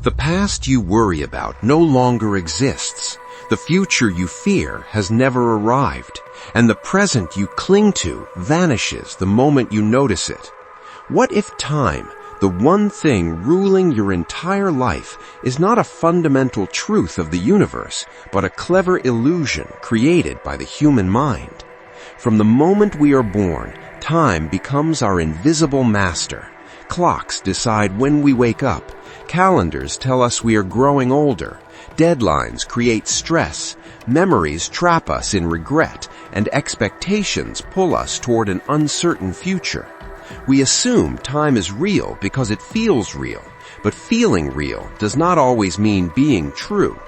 The past you worry about no longer exists. The future you fear has never arrived, and the present you cling to vanishes the moment you notice it. What if time, the one thing ruling your entire life, is not a fundamental truth of the universe, but a clever illusion created by the human mind? From the moment we are born, time becomes our invisible master. Clocks decide when we wake up. Calendars tell us we are growing older. Deadlines create stress. Memories trap us in regret, and expectations pull us toward an uncertain future. We assume time is real because it feels real, but feeling real does not always mean being true.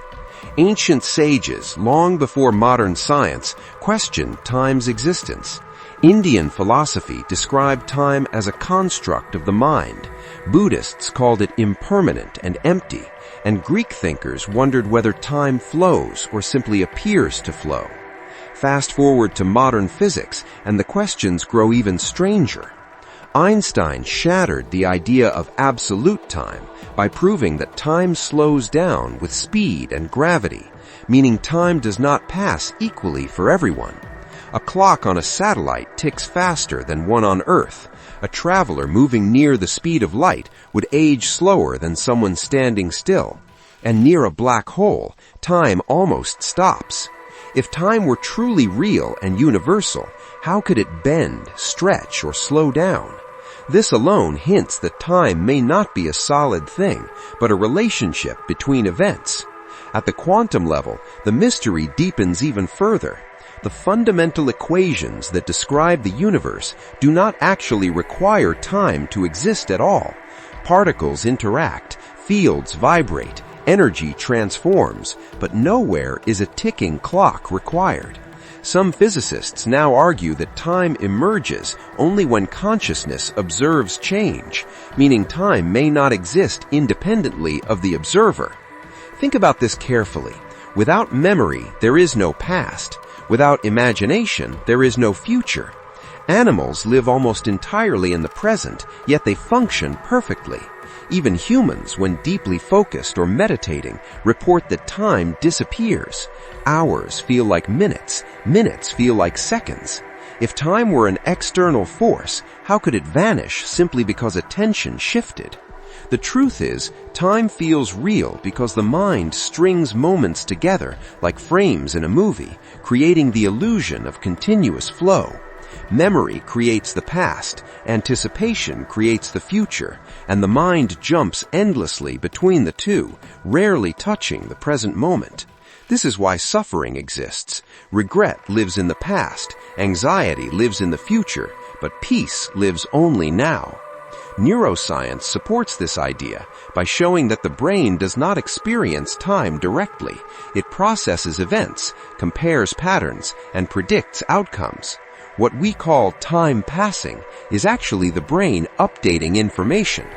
Ancient sages, long before modern science, questioned time's existence. Indian philosophy described time as a construct of the mind. Buddhists called it impermanent and empty, and Greek thinkers wondered whether time flows or simply appears to flow. Fast forward to modern physics, and the questions grow even stranger. Einstein shattered the idea of absolute time by proving that time slows down with speed and gravity, meaning time does not pass equally for everyone. A clock on a satellite ticks faster than one on Earth. A traveler moving near the speed of light would age slower than someone standing still. And near a black hole, time almost stops. If time were truly real and universal, how could it bend, stretch, or slow down? This alone hints that time may not be a solid thing, but a relationship between events. At the quantum level, the mystery deepens even further. The fundamental equations that describe the universe do not actually require time to exist at all. Particles interact, fields vibrate, energy transforms, but nowhere is a ticking clock required. Some physicists now argue that time emerges only when consciousness observes change, meaning time may not exist independently of the observer. Think about this carefully. Without memory, there is no past. Without imagination, there is no future. Animals live almost entirely in the present, yet they function perfectly. Even humans, when deeply focused or meditating, report that time disappears. Hours feel like minutes, minutes feel like seconds. If time were an external force, how could it vanish simply because attention shifted? The truth is, time feels real because the mind strings moments together like frames in a movie, creating the illusion of continuous flow. Memory creates the past, anticipation creates the future, and the mind jumps endlessly between the two, rarely touching the present moment. This is why suffering exists. Regret lives in the past, anxiety lives in the future, but peace lives only now. Neuroscience supports this idea by showing that the brain does not experience time directly. It processes events, compares patterns, and predicts outcomes. What we call time passing is actually the brain updating information.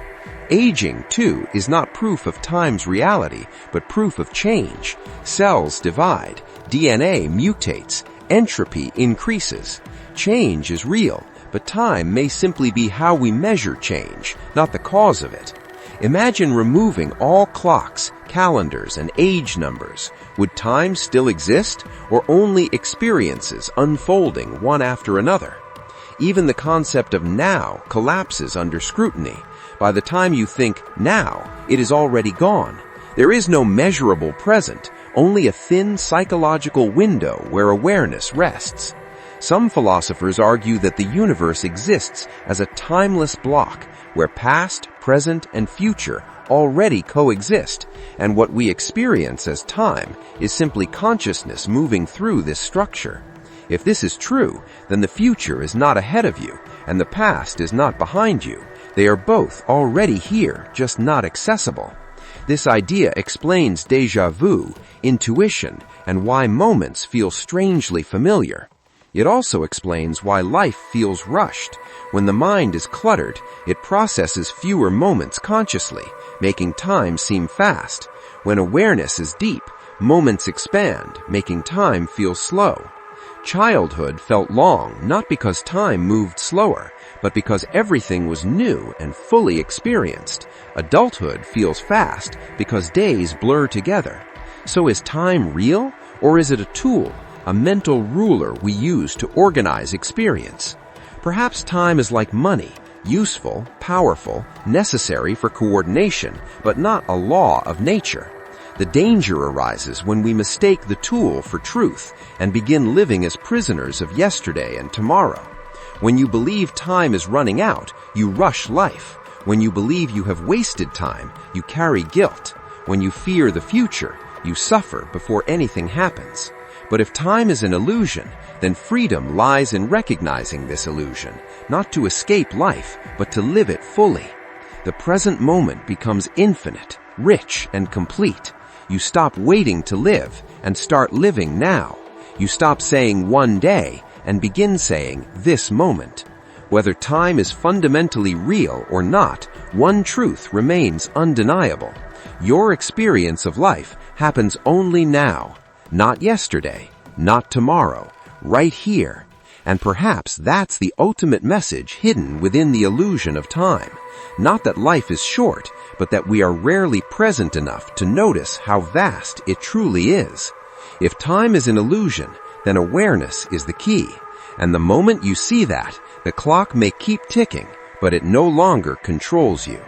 Aging, too, is not proof of time's reality, but proof of change. Cells divide, DNA mutates, entropy increases. Change is real, but time may simply be how we measure change, not the cause of it. Imagine removing all clocks, calendars, and age numbers. Would time still exist, or only experiences unfolding one after another? Even the concept of now collapses under scrutiny. By the time you think now, it is already gone. There is no measurable present, only a thin psychological window where awareness rests. Some philosophers argue that the universe exists as a timeless block where past, present, and future already coexist, and what we experience as time is simply consciousness moving through this structure. If this is true, then the future is not ahead of you, and the past is not behind you. They are both already here, just not accessible. This idea explains déjà vu, intuition, and why moments feel strangely familiar. It also explains why life feels rushed. When the mind is cluttered, it processes fewer moments consciously, making time seem fast. When awareness is deep, moments expand, making time feel slow. Childhood felt long, not because time moved slower, but because everything was new and fully experienced. Adulthood feels fast because days blur together. So is time real, or is it a tool, a mental ruler we use to organize experience? Perhaps time is like money, useful, powerful, necessary for coordination, but not a law of nature. The danger arises when we mistake the tool for truth and begin living as prisoners of yesterday and tomorrow. When you believe time is running out, you rush life. When you believe you have wasted time, you carry guilt. When you fear the future, you suffer before anything happens. But if time is an illusion, then freedom lies in recognizing this illusion, not to escape life, but to live it fully. The present moment becomes infinite, rich, and complete. You stop waiting to live and start living now. You stop saying one day and begin saying this moment. Whether time is fundamentally real or not, one truth remains undeniable. Your experience of life happens only now, not yesterday, not tomorrow, right here. And perhaps that's the ultimate message hidden within the illusion of time. Not that life is short, but that we are rarely present enough to notice how vast it truly is. If time is an illusion, then awareness is the key. And the moment you see that, the clock may keep ticking, but it no longer controls you.